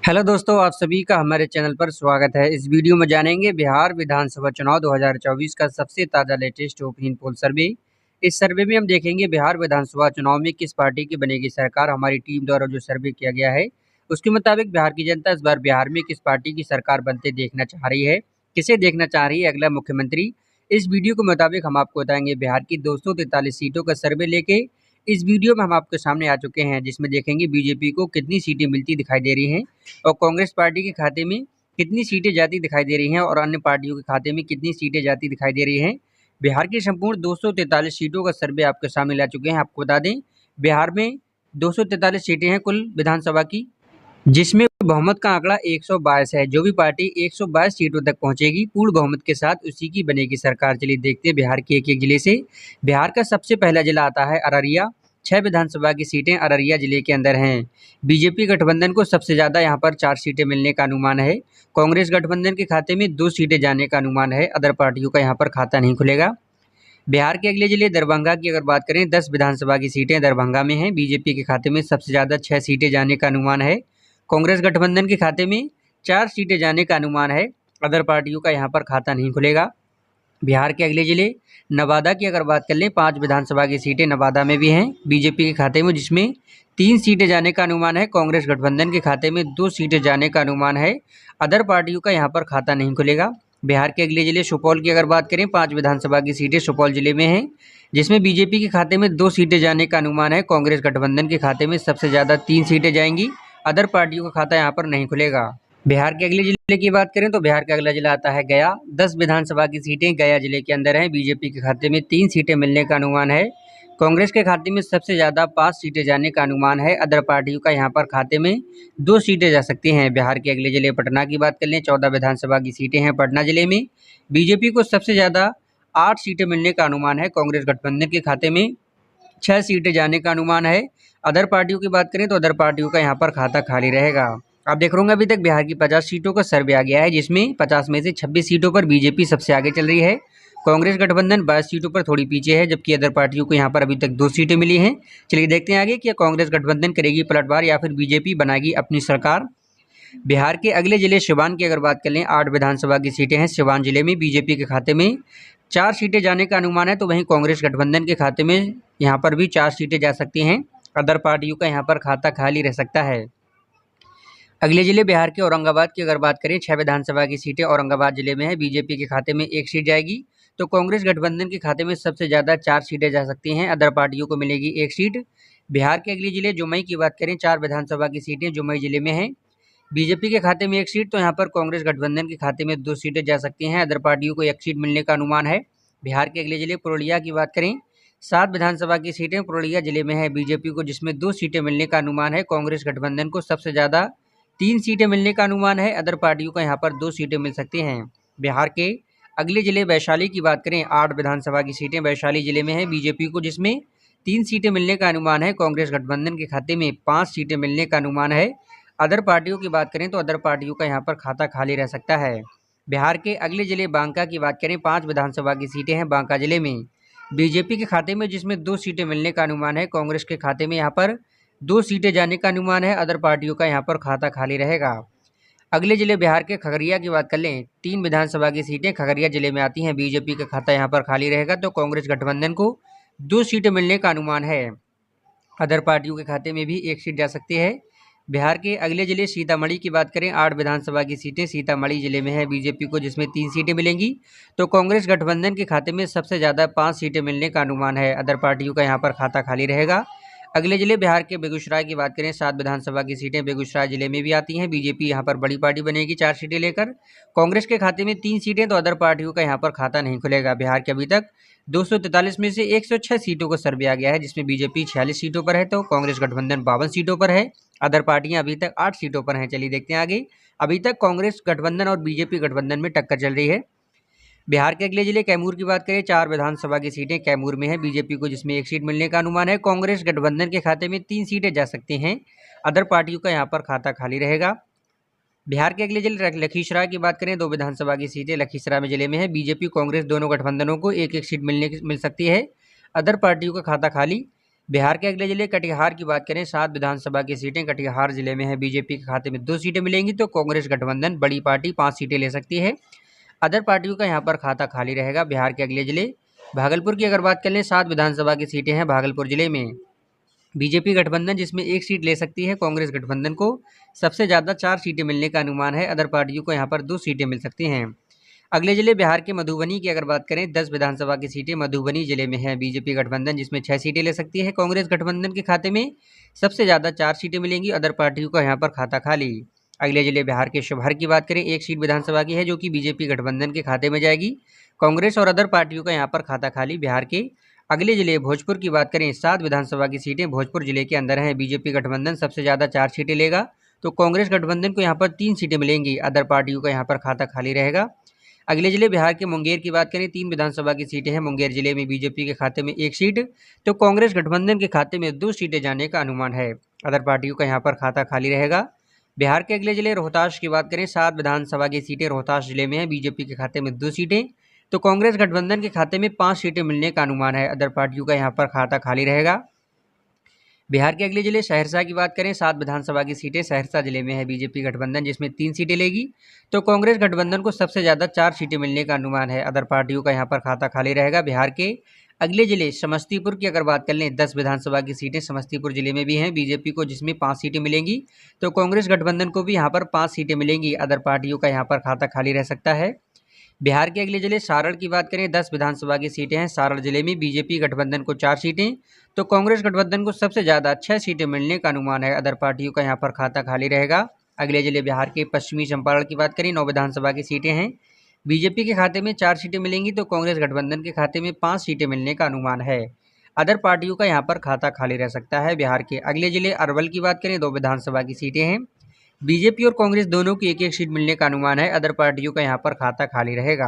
Hello दोस्तों, आप सभी का हमारे चैनल पर स्वागत है। इस वीडियो में जानेंगे बिहार विधानसभा चुनाव 2024 का सबसे ताज़ा लेटेस्ट ओपिनियन पोल सर्वे। इस सर्वे में हम देखेंगे बिहार विधानसभा चुनाव में किस पार्टी की बनेगी सरकार। हमारी टीम द्वारा जो सर्वे किया गया है उसके मुताबिक बिहार की जनता इस बार बिहार में किस पार्टी की सरकार बनते देखना चाह रही है, किसे देखना चाह रही है अगला मुख्यमंत्री। इस वीडियो के मुताबिक हम आपको बताएंगे बिहार की 243 सीटों का सर्वे लेके इस वीडियो में हम आपके सामने आ चुके हैं, जिसमें देखेंगे बीजेपी को कितनी सीटें मिलती दिखाई दे रही हैं और कांग्रेस पार्टी के खाते में कितनी सीटें जाती दिखाई दे रही हैं और अन्य पार्टियों के खाते में कितनी सीटें जाती दिखाई दे रही हैं। बिहार की संपूर्ण 243 सीटों का सर्वे आपके सामने ला चुके हैं। आपको बता दें, बिहार में 243 सीटें हैं कुल विधानसभा की, जिसमें बहुमत का आंकड़ा 122 है। जो भी पार्टी 122 सीटों तक पहुंचेगी पूर्ण बहुमत के साथ, उसी की बनेगी सरकार। चलिए देखते हैं बिहार के एक एक जिले से। बिहार का सबसे पहला जिला आता है अररिया। 6 विधानसभा की सीटें अररिया जिले के अंदर हैं। बीजेपी गठबंधन को सबसे ज़्यादा यहाँ पर 4 सीटें मिलने का अनुमान है। कांग्रेस गठबंधन के खाते में 2 सीटें जाने का अनुमान है। अदर पार्टियों का यहाँ पर खाता नहीं खुलेगा। बिहार के अगले जिले दरभंगा की अगर बात करें, 10 विधानसभा की सीटें दरभंगा में हैं। बीजेपी के खाते में सबसे ज़्यादा 6 सीटें जाने का अनुमान है। कांग्रेस गठबंधन के खाते में 4 सीटें जाने का अनुमान है। अदर पार्टियों का यहाँ पर खाता नहीं खुलेगा। बिहार के अगले जिले नवादा की अगर बात कर लें, 5 विधानसभा की सीटें नवादा में भी हैं बीजेपी के खाते में, जिसमें 3 सीटें जाने का अनुमान है। कांग्रेस गठबंधन के खाते में 2 सीटें जाने का अनुमान है। अदर पार्टियों का यहाँ पर खाता नहीं खुलेगा। बिहार के अगले जिले सुपौल की अगर बात करें, 5 विधानसभा की सीटें सुपौल जिले में हैं, जिसमें बीजेपी के खाते में 2 सीटें जाने का अनुमान है। कांग्रेस गठबंधन के खाते में सबसे ज़्यादा 3 सीटें जाएंगी। अदर पार्टियों का खाता यहाँ पर नहीं खुलेगा। बिहार के अगले जिले की बात करें तो बिहार का अगला जिला आता है गया। 10 विधानसभा की सीटें गया जिले के अंदर हैं। बीजेपी के खाते में 3 सीटें मिलने का अनुमान है। कांग्रेस के खाते में सबसे ज़्यादा 5 सीटें जाने का अनुमान है। अदर पार्टियों का यहाँ पर खाते में 2 सीटें जा सकती हैं। बिहार के अगले जिले पटना की बात कर लें, 14 विधानसभा की सीटें हैं पटना जिले में। बीजेपी को सबसे ज़्यादा 8 सीटें मिलने का अनुमान है। कांग्रेस गठबंधन के खाते में 6 सीटें जाने का अनुमान है। अदर पार्टियों की बात करें तो अदर पार्टियों का यहाँ पर खाता खाली रहेगा। आप देख रहे होंगे अभी तक बिहार की 50 सीटों का सर्वे आ गया है, जिसमें 50 में से 26 सीटों पर बीजेपी सबसे आगे चल रही है। कांग्रेस गठबंधन 22 सीटों पर थोड़ी पीछे है, जबकि अदर पार्टियों को यहाँ पर अभी तक 2 सीटें मिली हैं। चलिए देखते हैं आगे कि कांग्रेस गठबंधन करेगी पलटवार या फिर बीजेपी बनाएगी अपनी सरकार। बिहार के अगले जिले सिवान की अगर बात कर लें, 8 विधानसभा की सीटें हैं सिवान जिले में। बीजेपी के खाते में 4 सीटें जाने का अनुमान है, तो वहीं कांग्रेस गठबंधन के खाते में यहाँ पर भी 4 सीटें जा सकती हैं। अदर पार्टियों का यहाँ पर खाता खाली रह सकता है। अगले जिले बिहार के औरंगाबाद की अगर बात करें, 6 विधानसभा की सीटें औरंगाबाद जिले में है। बीजेपी के खाते में 1 सीट जाएगी, तो कांग्रेस गठबंधन के खाते में सबसे ज़्यादा 4 सीटें जा सकती हैं। अदर पार्टियों को मिलेगी 1 सीट। बिहार के अगले जिले जुमई की बात करें, 4 विधानसभा की सीटें जुमई जिले में हैं। बीजेपी के खाते में 1 सीट, तो यहाँ पर कांग्रेस गठबंधन के खाते में 2 सीटें जा सकती हैं। अदर पार्टियों को 1 सीट मिलने का अनुमान है। बिहार के अगले जिले पुरुलिया की बात करें, 7 विधानसभा की सीटें पुरुलिया जिले में है बीजेपी को, जिसमें 2 सीटें मिलने का अनुमान है। कांग्रेस गठबंधन को सबसे ज़्यादा 3 सीटें मिलने का अनुमान है। अदर पार्टियों को यहाँ पर 2 सीटें मिल सकती हैं। बिहार के अगले जिले वैशाली की बात करें, 8 विधानसभा की सीटें वैशाली जिले में है बीजेपी को, जिसमें 3 सीटें मिलने का अनुमान है। कांग्रेस गठबंधन के खाते में 5 सीटें मिलने का अनुमान है। अदर पार्टियों की बात करें तो अदर पार्टियों का यहाँ पर खाता खाली रह सकता है। बिहार के अगले जिले बांका की बात करें, 5 विधानसभा की सीटें हैं बांका जिले में बीजेपी के खाते में, जिसमें 2 सीटें मिलने का अनुमान है। कांग्रेस के खाते में यहाँ पर 2 सीटें जाने का अनुमान है। अदर पार्टियों का यहाँ पर खाता खाली रहेगा। अगले जिले बिहार के खगड़िया की बात कर लें, 3 विधानसभा की सीटें खगड़िया जिले में आती हैं। बीजेपी का खाता यहाँ पर खाली रहेगा, तो कांग्रेस गठबंधन को 2 सीटें मिलने का अनुमान है। अदर पार्टियों के खाते में भी 1 सीट जा सकती है। बिहार के अगले जिले सीतामढ़ी की बात करें, 8 विधानसभा की सीटें सीतामढ़ी जिले में है बीजेपी को, जिसमें 3 सीटें मिलेंगी, तो कांग्रेस गठबंधन के खाते में सबसे ज़्यादा 5 सीटें मिलने का अनुमान है। अदर पार्टियों का यहाँ पर खाता खाली रहेगा। अगले जिले बिहार के बेगूसराय की बात करें, 7 विधानसभा की सीटें बेगूसराय जिले में भी आती हैं। बीजेपी यहाँ पर बड़ी पार्टी बनेगी 4 सीटें लेकर। कांग्रेस के खाते में 3 सीटें, तो अदर पार्टियों का यहाँ पर खाता नहीं खुलेगा। बिहार के अभी तक 243 में से 106 सीटों का सर्वे आ गया है, जिसमें बीजेपी 46 सीटों पर है, तो कांग्रेस गठबंधन 52 सीटों पर है। अदर पार्टियां अभी तक 8 सीटों पर हैं। चलिए देखते हैं आगे। अभी तक कांग्रेस गठबंधन और बीजेपी गठबंधन में टक्कर चल रही है। बिहार के अगले जिले कैमूर की बात करें, 4 विधानसभा की सीटें कैमूर में है बीजेपी को, जिसमें 1 सीट मिलने का अनुमान है। कांग्रेस गठबंधन के खाते में 3 सीटें जा सकती हैं। अदर पार्टियों का यहाँ पर खाता खाली रहेगा। बिहार के अगले जिले लखीसराय की बात करें, 2 विधानसभा की सीटें लखीसराय में जिले में है बीजेपी कांग्रेस दोनों गठबंधनों को 1-1 सीट मिल सकती है। अदर पार्टियों का खाता खाली। बिहार के अगले जिले कटिहार की बात करें, 7 विधानसभा की सीटें कटिहार जिले में है। बीजेपी के खाते में 2 सीटें मिलेंगी तो कांग्रेस गठबंधन बड़ी पार्टी 5 सीटें ले सकती है। अदर पार्टियों का यहाँ पर खाता खाली रहेगा। बिहार के अगले जिले भागलपुर की अगर बात कर लें, 7 विधानसभा की सीटें हैं भागलपुर जिले में। बीजेपी गठबंधन जिसमें 1 सीट ले सकती है। कांग्रेस गठबंधन को सबसे ज़्यादा 4 सीटें मिलने का अनुमान है। अदर पार्टियों को यहाँ पर 2 सीटें मिल सकती हैं। अगले जिले बिहार के मधुबनी की अगर बात करें, 10 विधानसभा की सीटें मधुबनी जिले में है। बीजेपी गठबंधन जिसमें 6 सीटें ले सकती है। कांग्रेस गठबंधन के खाते में सबसे ज़्यादा 4 सीटें मिलेंगी। अदर पार्टियों का यहाँ पर खाता खाली। अगले जिले बिहार के शिवहर की बात करें, 1 सीट विधानसभा की है जो कि बीजेपी गठबंधन के खाते में जाएगी। कांग्रेस और अदर पार्टियों का यहाँ पर खाता खाली। बिहार के अगले जिले भोजपुर की बात करें, 7 विधानसभा की सीटें भोजपुर जिले के अंदर हैं। बीजेपी गठबंधन सबसे ज़्यादा 4 सीटें लेगा तो कांग्रेस गठबंधन को यहाँ पर 3 सीटें मिलेंगी। अदर पार्टियों का यहाँ पर खाता खाली रहेगा। अगले जिले बिहार के मुंगेर की बात करें, 3 विधानसभा की सीटें हैं। मुंगेर जिले में बीजेपी के खाते में 1 सीट तो कांग्रेस गठबंधन के खाते में 2 सीटें जाने का अनुमान है। अदर पार्टियों का यहाँ पर खाता खाली रहेगा। बिहार के अगले जिले रोहतास की बात करें, 7 विधानसभा की सीटें रोहतास जिले में है। बीजेपी के खाते में 2 सीटें तो कांग्रेस गठबंधन के खाते में 5 सीटें मिलने का अनुमान है। अदर पार्टियों का यहाँ पर खाता खाली रहेगा। बिहार के अगले जिले सहरसा की बात करें, 7 विधानसभा की सीटें सहरसा जिले में है। बीजेपी गठबंधन जिसमें 3 सीटें लेगी तो कांग्रेस गठबंधन को सबसे ज़्यादा 4 सीटें मिलने का अनुमान है। अदर पार्टियों का यहाँ पर खाता खाली रहेगा। बिहार के अगले जिले समस्तीपुर की अगर बात कर लें, 10 विधानसभा की सीटें समस्तीपुर जिले में भी हैं। बीजेपी को जिसमें 5 सीटें मिलेंगी तो कांग्रेस गठबंधन को भी यहाँ पर 5 सीटें मिलेंगी। अदर पार्टियों का यहाँ पर खाता खाली रह सकता है। बिहार के अगले जिले सारण की बात करें, 10 विधानसभा की सीटें हैं। सारण जिले में बीजेपी गठबंधन को 4 सीटें तो कांग्रेस गठबंधन को सबसे ज़्यादा 6 सीटें मिलने का अनुमान है। अदर पार्टियों का यहाँ पर खाता खाली रहेगा। अगले जिले बिहार के पश्चिमी चंपारण की बात करें, 9 विधानसभा की सीटें हैं। बीजेपी के खाते में 4 सीटें मिलेंगी तो कांग्रेस गठबंधन के खाते में 5 सीटें मिलने का अनुमान है। अदर पार्टियों का यहाँ पर खाता खाली रह सकता है। बिहार के अगले जिले अरवल की बात करें, 2 विधानसभा की सीटें हैं। बीजेपी और कांग्रेस दोनों की 1-1 सीट मिलने का अनुमान है। अदर पार्टियों का यहाँ पर खाता खाली रहेगा।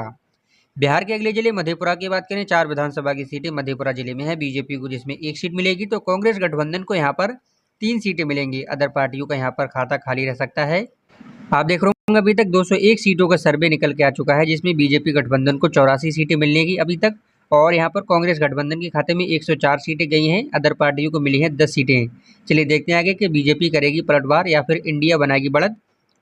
बिहार के अगले जिले मधेपुरा की बात करें, 4 विधानसभा की सीटें मधेपुरा जिले में है। बीजेपी को जिसमें 1 सीट मिलेगी तो कांग्रेस गठबंधन को यहाँ पर 3 सीटें मिलेंगी। अदर पार्टियों का यहाँ पर खाता खाली रह सकता है। आप देख रहे होंगे अभी तक 201 सीटों का सर्वे निकल के आ चुका है, जिसमें बीजेपी गठबंधन को 84 सीटें मिलने की अभी तक, और यहाँ पर कांग्रेस गठबंधन के खाते में 104 सीटें गई हैं। अदर पार्टियों को मिली हैं 10 सीटें। चलिए देखते हैं आगे कि बीजेपी करेगी पलटवार या फिर इंडिया बनाएगी बढ़त।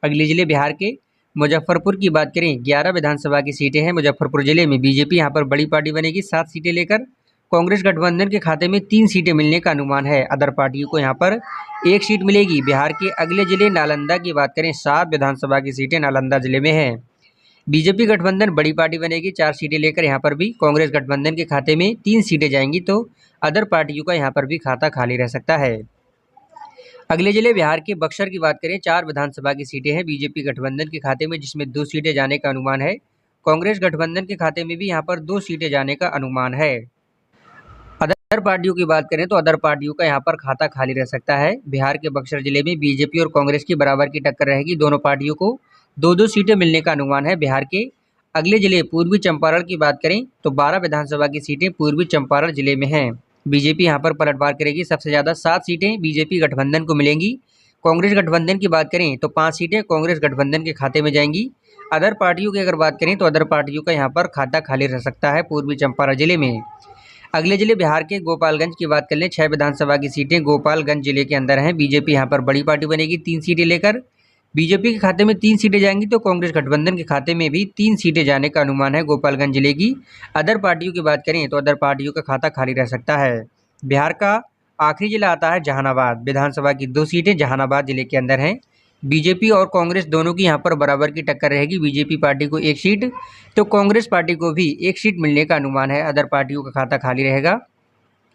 अगले जिले बिहार के मुजफ्फरपुर की बात करें, 11 विधानसभा की सीटें हैं। मुजफ्फरपुर जिले में बीजेपी यहाँ पर बड़ी पार्टी बनेगी 7 सीटें लेकर। कांग्रेस गठबंधन के खाते में 3 सीटें मिलने का अनुमान है। अदर पार्टियों को यहाँ पर 1 सीट मिलेगी। बिहार के अगले जिले नालंदा की बात करें, 7 विधानसभा की सीटें नालंदा जिले में है। बीजेपी गठबंधन बड़ी पार्टी बनेगी 4 सीटें लेकर। यहाँ पर भी कांग्रेस गठबंधन के खाते में 3 सीटें जाएंगी तो अदर पार्टियों का यहाँ पर भी खाता खाली रह सकता है। अगले जिले बिहार के बक्सर की बात करें, 4 विधानसभा की सीटें हैं बीजेपी गठबंधन के खाते में, जिसमें 2 सीटें जाने का अनुमान है। कांग्रेस गठबंधन के खाते में भी यहाँ पर 2 सीटें जाने का अनुमान है। अदर पार्टियों की बात करें तो अदर पार्टियों का यहाँ पर खाता खाली रह सकता है। बिहार के बक्सर जिले में बीजेपी और कांग्रेस की बराबर की टक्कर रहेगी। दोनों पार्टियों को 2-2 सीटें मिलने का अनुमान है। बिहार के अगले जिले पूर्वी चंपारण की बात करें तो 12 विधानसभा की सीटें पूर्वी चंपारण जिले में हैं। बीजेपी यहाँ पर पलटवार करेगी। सबसे ज़्यादा 7 सीटें बीजेपी गठबंधन को मिलेंगी। कांग्रेस गठबंधन की बात करें तो 5 सीटें कांग्रेस गठबंधन के खाते में जाएंगी। अदर पार्टियों की अगर बात करें तो अदर पार्टियों का यहाँ पर खाता खाली रह सकता है पूर्वी चंपारण जिले में। अगले जिले बिहार के गोपालगंज की बात कर लें, 6 विधानसभा की सीटें गोपालगंज जिले के अंदर हैं। बीजेपी यहाँ पर बड़ी पार्टी बनेगी 3 सीटें लेकर। बीजेपी के खाते में 3 सीटें जाएंगी तो कांग्रेस गठबंधन के खाते में भी 3 सीटें जाने का अनुमान है गोपालगंज जिले की। अदर पार्टियों की बात करें तो अदर पार्टियों का खाता खाली रह सकता है। बिहार का आखिरी जिला आता है जहानाबाद। विधानसभा की 2 सीटें जहानाबाद जिले के अंदर हैं। बीजेपी और कांग्रेस दोनों की यहाँ पर बराबर की टक्कर रहेगी। बीजेपी पार्टी को 1 सीट तो कांग्रेस पार्टी को भी 1 सीट मिलने का अनुमान है। अदर पार्टियों का खाता खाली रहेगा।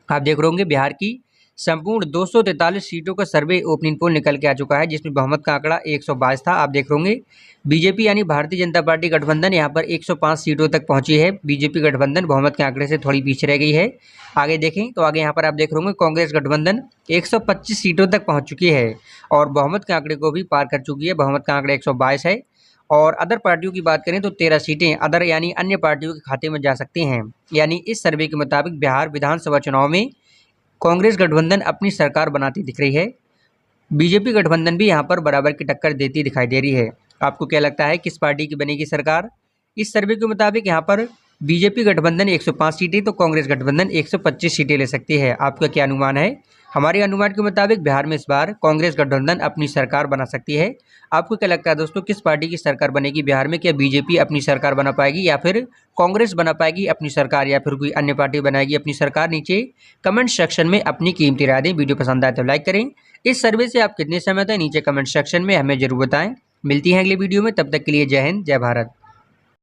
आप देख रहे होंगे बिहार की संपूर्ण 243 सीटों का सर्वे ओपनिंग पोल निकल के आ चुका है, जिसमें बहुमत का आंकड़ा 122 था। आप देख रहे होंगे बीजेपी यानी भारतीय जनता पार्टी गठबंधन यहाँ पर 105 सीटों तक पहुंची है। बीजेपी गठबंधन बहुमत के आंकड़े से थोड़ी पीछे रह गई है। आगे देखें तो आगे यहाँ पर आप देख रहे होंगे कांग्रेस गठबंधन 125 सीटों तक पहुँच चुकी है और बहुमत के आंकड़े को भी पार कर चुकी है। बहुमत का आंकड़ा 122 है। और अदर पार्टियों की बात करें तो 13 सीटें अदर यानी अन्य पार्टियों के खाते में जा सकती हैं। यानी इस सर्वे के मुताबिक बिहार विधानसभा चुनाव में कांग्रेस गठबंधन अपनी सरकार बनाती दिख रही है। बीजेपी गठबंधन भी यहाँ पर बराबर की टक्कर देती दिखाई दे रही है। आपको क्या लगता है किस पार्टी की बनेगी सरकार? इस सर्वे के मुताबिक यहाँ पर बीजेपी गठबंधन 105 सीटें तो कांग्रेस गठबंधन 125 सीटें ले सकती है। आपका क्या अनुमान है? हमारे अनुमान के मुताबिक बिहार में इस बार कांग्रेस गठबंधन अपनी सरकार बना सकती है। आपको क्या लगता है दोस्तों, किस पार्टी की सरकार बनेगी बिहार में? क्या बीजेपी अपनी सरकार बना पाएगी या फिर कांग्रेस बना पाएगी अपनी सरकार, या फिर कोई अन्य पार्टी बनाएगी अपनी सरकार? नीचे कमेंट सेक्शन में अपनी कीमती राय दें। वीडियो पसंद आए तो लाइक करें। इस सर्वे से आप कितने सहमत हैं नीचे कमेंट सेक्शन में हमें जरूर बताएं। मिलती हैं अगली वीडियो में, तब तक के लिए जय हिंद, जय भारत।